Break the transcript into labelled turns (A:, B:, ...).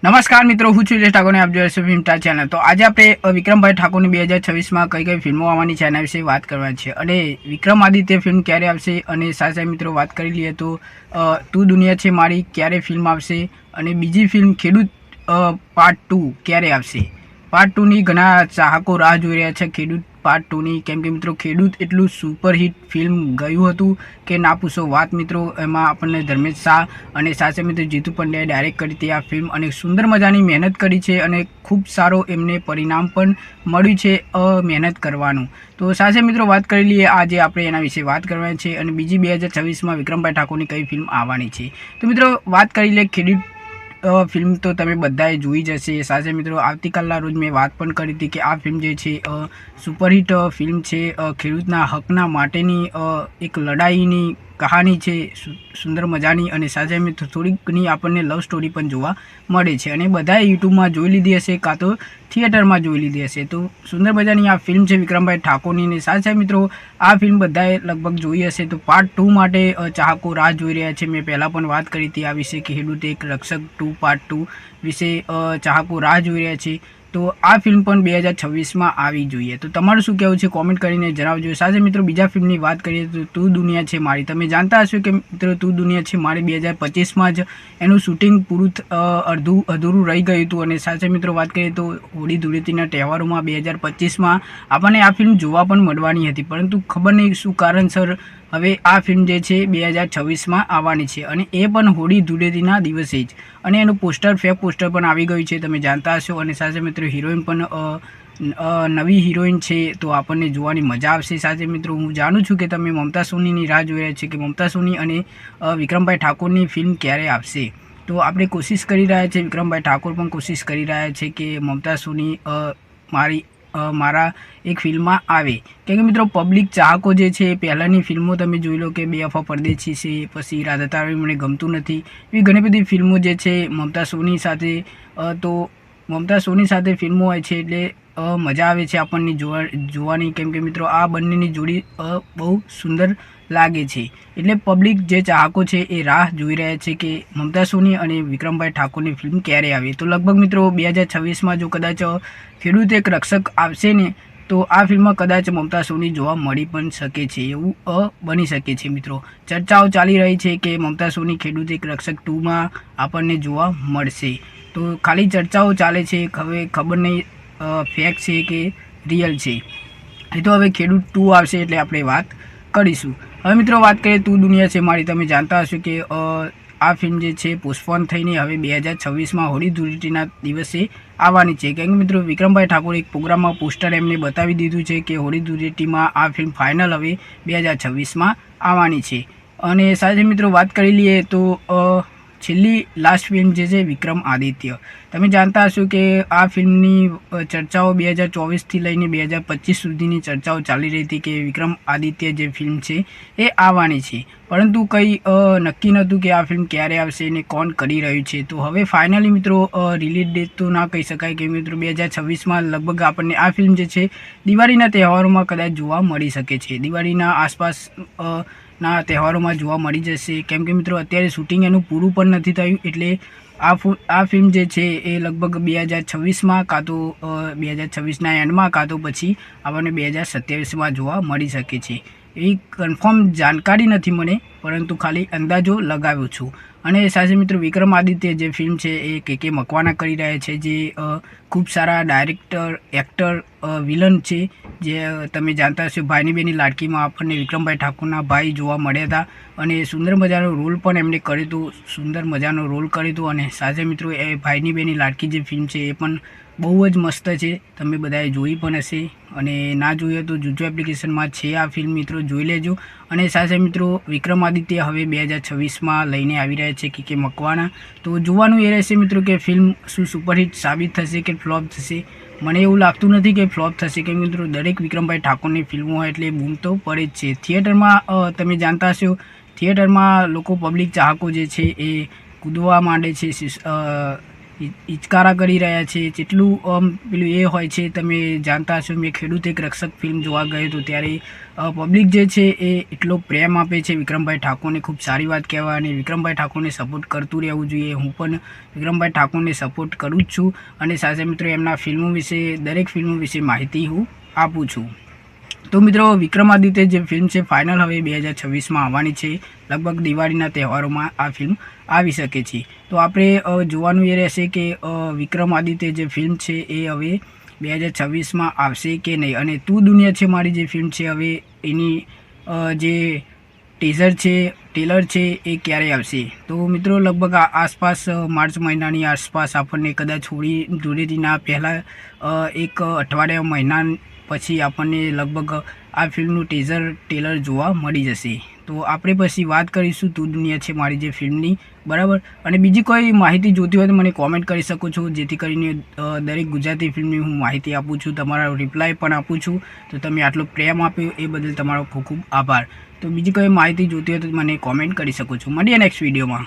A: નમસ્કાર મિત્રો, હું છું ઠાકોરને આપ જોઈ ફિલ્મ સ્ટાર ચેનલ। તો આજે આપણે વિક્રમભાઈ ઠાકોરની 2026માં કઈ ફિલ્મો આવવાની છે એના વિશે વાત કરવાની છે અને વિક્રમાદિત્ય ફિલ્મ ક્યારે આવશે અને સાથે મિત્રો વાત કરી લઈએ તો તું દુનિયા છે મારી ક્યારે ફિલ્મ આવશે અને બીજી ફિલ્મ ખેડૂત પાર્ટ 2 ક્યારે આવશે। પાર્ટ 2ની ઘણા ચાહકો રાહ જોઈ રહ્યા છે ખેડૂત પાર્ટ 2ની, કેમ કે મિત્રો ખેડૂત એટલું સુપરહિટ ફિલ્મ ગયું હતું કે ના પૂછો વાત મિત્રો। એમાં આપણને ધર્મેશ શાહ અને સાથે મિત્રો જીતુ પંડ્યાએ ડાયરેક્ટ કરી હતી આ ફિલ્મ અને સુંદર મજાની મહેનત કરી છે અને ખૂબ સારો એમને પરિણામ પણ મળ્યું છે મહેનત કરવાનું। તો સાથે મિત્રો વાત કરી લઈએ આજે આપણે એના વિશે વાત કરવાની છે અને બીજી 2026માં વિક્રમભાઈ ઠાકોરની કઈ ફિલ્મ આવવાની છે। તો મિત્રો વાત કરી લઈએ ખેડૂત ફિલ્મ તો તમે બધાએ જોઈ જ હશે। સાથે મિત્રો આવતીકાલના રોજ મેં વાત પણ કરી હતી કે આ ફિલ્મ જે છે સુપરહિટ ફિલ્મ છે। ખેડૂતના હકના માટેની એક લડાઈની કહાની છે સુંદર મજાની અને સાથે મિત્રો થોડી ઘણી આપણને લવ સ્ટોરી પણ જોવા મળે છે અને બધાએ યુટ્યુબમાં જોઈ લીધી હશે કાં તો થિયેટરમાં જોઈ લીધી હશે। તો સુંદર મજાની આ ફિલ્મ છે વિક્રમભાઈ ઠાકોરની ને સાથે મિત્રો આ ફિલ્મ બધાએ લગભગ જોઈ હશે। તો પાર્ટ 2 માટે ચાહકો રાહ જોઈ રહ્યા છે। મેં પહેલાં પણ વાત કરી હતી આ વિશે કે ખેડૂત એક રક્ષક 2 પાર્ટ 2 વિશે ચાહકો રાહ જોઈ રહ્યા છે। તો આ ફિલ્મ પણ 2026માં આવી જોઈએ। તો તમારું શું કહેવું છે કોમેન્ટ કરીને જણાવજો। સાથે મિત્રો બીજા ફિલ્મની વાત કરીએ તો તું દુનિયા છે મારી, તમે જાણતા હશો કે મિત્રો તું દુનિયા છે મારી 2025માં જ એનું શૂટિંગ પૂરું અધૂરું રહી ગયું હતું અને સાથે મિત્રો વાત કરીએ તો હોળી ધૂળેટીના તહેવારોમાં 2025માં આપણને આ ફિલ્મ જોવા પણ મળવાની હતી, પરંતુ ખબર નહીં શું કારણસર હવે આ ફિલ્મ જે છે 2026માં આવવાની છે અને એ પણ હોળી ધૂળેટીના દિવસે જ અને એનું ફેક પોસ્ટર પણ આવી ગયું છે તમે જાણતા હશો અને સાથે મિત્રો હિરોઈન પણ નવી હિરોઈન છે તો આપણને જોવાની મજા આવશે। સાથે મિત્રો હું જાણું છું કે તમે મમતા સોનીની રાહ જોઈ રહ્યા છો કે મમતા સોની અને વિક્રમભાઈ ઠાકોરની ફિલ્મ ક્યારે આવશે। તો આપણે કોશિશ કરી રહ્યા છીએ, વિક્રમભાઈ ઠાકોર પણ કોશિશ કરી રહ્યા છે કે મમતા સોની મારા એક ફિલ્મમાં આવે, કેમ કે મિત્રો પબ્લિક ચાહકો જે છે પહેલાંની ફિલ્મો તમે જોઈ લો કે બેવફા પરદેશી છે, પછી રાધા તારવી મને ગમતું નથી, એવી ઘણી બધી ફિલ્મો જે છે મમતા સોની સાથે તો મમતા સોની સાથે ફિલ્મો હોય છે એટલે મજા આવે છે આપણને જોવાની, કેમ કે મિત્રો આ બંનેની જોડી બહુ સુંદર લાગે છે। એટલે પબ્લિક જે ચાહકો છે એ રાહ જોઈ રહ્યા છે કે મમતા સોની અને વિક્રમભાઈ ઠાકોરની ફિલ્મ ક્યારે આવે। તો લગભગ મિત્રો 2026માં જો કદાચ ખેડૂત એક રક્ષક આવશે ને તો આ ફિલ્મમાં કદાચ મમતા સોની જોવા મળી પણ શકે છે, એવું બની શકે છે મિત્રો। ચર્ચાઓ ચાલી રહી છે કે મમતા સોની ખેડૂત એક રક્ષક 2માં આપણને જોવા મળશે, તો ખાલી ચર્ચાઓ ચાલે છે, હવે ખબર નહીં ફેક છે કે રિયલ છે। એ તો હવે ખેડૂત 2 આવશે એટલે આપણે વાત કરીશું। હવે મિત્રો વાત કરીએ તું દુનિયા છે મારી, તમે જાણતા હશો કે આ ફિલ્મ જે છે પોસ્ટપોન થઈને હવે 2026માં હોળી ધૂળેટીના દિવસે આવવાની છે, કેમ કે મિત્રો વિક્રમભાઈ ઠાકોર એક પ્રોગ્રામમાં પોસ્ટર એમને બતાવી દીધું છે કે હોળી ધૂળેટીમાં આ ફિલ્મ ફાઇનલ હવે 2026માં આવવાની છે। અને સાથે મિત્રો વાત કરી લઈએ તો છેલ્લી લાસ્ટ ફિલ્મ જે છે વિક્રમાદિત્ય, તમે જાણતા હશો કે આ ફિલ્મની ચર્ચાઓ 2024થી લઈને 2025 સુધીની ચર્ચાઓ ચાલી રહી હતી કે વિક્રમાદિત્ય જે ફિલ્મ છે એ આવવાની છે, પરંતુ કંઈ નક્કી નહોતું કે આ ફિલ્મ ક્યારે આવશે ને કોણ કરી રહ્યું છે। તો હવે ફાઇનલી મિત્રો રિલીઝ ડેટ તો ના કહી શકાય કે મિત્રો 2026માં લગભગ આપણને આ ફિલ્મ જે છે દિવાળીના તહેવારોમાં કદાચ જોવા મળી શકે છે, દિવાળીના આસપાસ ના તહેવારોમાં જોવા મળી જશે, કેમ કે મિત્રો અત્યારે શૂટિંગ એનું પૂરું પણ નથી થયું એટલે આ ફિલ્મ જે છે એ લગભગ 2026માં કાં તો 2026ના એન્ડમાં કાં તો પછી આપણને 2027માં જોવા મળી શકે છે। એવી કન્ફર્મ જાણકારી નથી મને, પરંતુ ખાલી અંદાજો લગાવ્યો છું। અને સાથે મિત્રો વિક્રમાદિત્ય જે ફિલ્મ છે એ કે મકવાના કરી રહ્યા છે, જે ખૂબ સારા ડાયરેક્ટર એક્ટર વિલન છે, જે તમે જાણતા હશો ભાઈની બેની લાડકીમાં આપણને વિક્રમભાઈ ઠાકોરના ભાઈ જોવા મળ્યા હતા અને સુંદર મજાનો રોલ પણ એમને કર્યો હતો, સુંદર મજાનો રોલ કર્યો હતો। અને સાથે મિત્રો એ ભાઈની બેની લાડકી જે ફિલ્મ છે એ પણ બહુ જ મસ્ત છે, તમે બધાએ જોઈ પણ હશે અને ના જોઈએ તો જુજો એપ્લિકેશનમાં છે આ ફિલ્મ, મિત્રો જોઈ લેજો। અને સાથે મિત્રો વિક્રમાદિત્ય હવે 2026માં લઈને આવી રહ્યા છે કે મકવાના, તો જોવાનું એ રહેશે મિત્રો કે ફિલ્મ શું સુપરહિટ સાબિત થશે કે ફ્લોપ થશે। મને એવું લાગતું નથી કે ફ્લોપ થશે, કે મિત્રો દરેક વિક્રમભાઈ ઠાકોરની ફિલ્મો હોય એટલે બૂમ તો પડે જ છે। થિયેટરમાં તમે જાણતા હશો થિયેટરમાં લોકો પબ્લિક ચાહકો જે છે એ કૂદવા માંડે છે હિચકારા કરી રહ્યા છે, જેટલું પેલું એ હોય છે. તમે જાણતા હશો, મેં ખેડૂત એક રક્ષક ફિલ્મ જોવા ગયો હતો ત્યારે પબ્લિક જે છે એ એટલો પ્રેમ આપે છે વિક્રમભાઈ ઠાકોરને, ખૂબ સારી વાત કહેવાય. અને વિક્રમભાઈ ઠાકોરને સપોર્ટ કરતું રહેવું જોઈએ. હું પણ વિક્રમભાઈ ઠાકોરને સપોર્ટ કરું જ છું અને સાથે મિત્રો એમના ફિલ્મો વિશે, દરેક ફિલ્મો વિશે માહિતી હું આપું છું. તો મિત્રો, વિક્રમાદિત્ય જે ફિલ્મ છે ફાઇનલ હવે 2026માં આવવાની છે. લગભગ દિવાળીના તહેવારોમાં આ ફિલ્મ આવી શકે છે. તો આપણે જોવાનું એ રહેશે કે વિક્રમાદિત્ય જે ફિલ્મ છે એ હવે 2026માં આવશે કે નહીં. અને તું દુનિયા છે મારી જે ફિલ્મ છે, હવે એની જે ટીઝર છે, ટ્રેલર છે એ ક્યારે આવશે? તો મિત્રો, લગભગ આસપાસ માર્ચ મહિનાની આસપાસ આપણને કદાચ હોળી ધૂળેટીના પહેલાં એક અઠવાડિયા મહિના પછી આપણને લગભગ આ ફિલ્મનું ટીઝર ટ્રેલર જોવા મળી જશે. તો આપણે પછી વાત કરીશું તું દુનિયા છે મારી જે ફિલ્મની, બરાબર. અને બીજી કોઈ માહિતી જોતી હોય તો મને કોમેન્ટ કરી શકો છો, જેથી કરીને દરેક ગુજરાતી ફિલ્મની હું માહિતી આપું છું, તમારો રિપ્લાય પણ આપું છું. તો તમે આટલો પ્રેમ આપ્યો એ બદલ તમારો ખૂબ ખૂબ આભાર. તો બીજી કોઈ માહિતી જોતી હોય તો મને કોમેન્ટ કરી શકો છો. મળીએ નેક્સ્ટ વિડીયોમાં.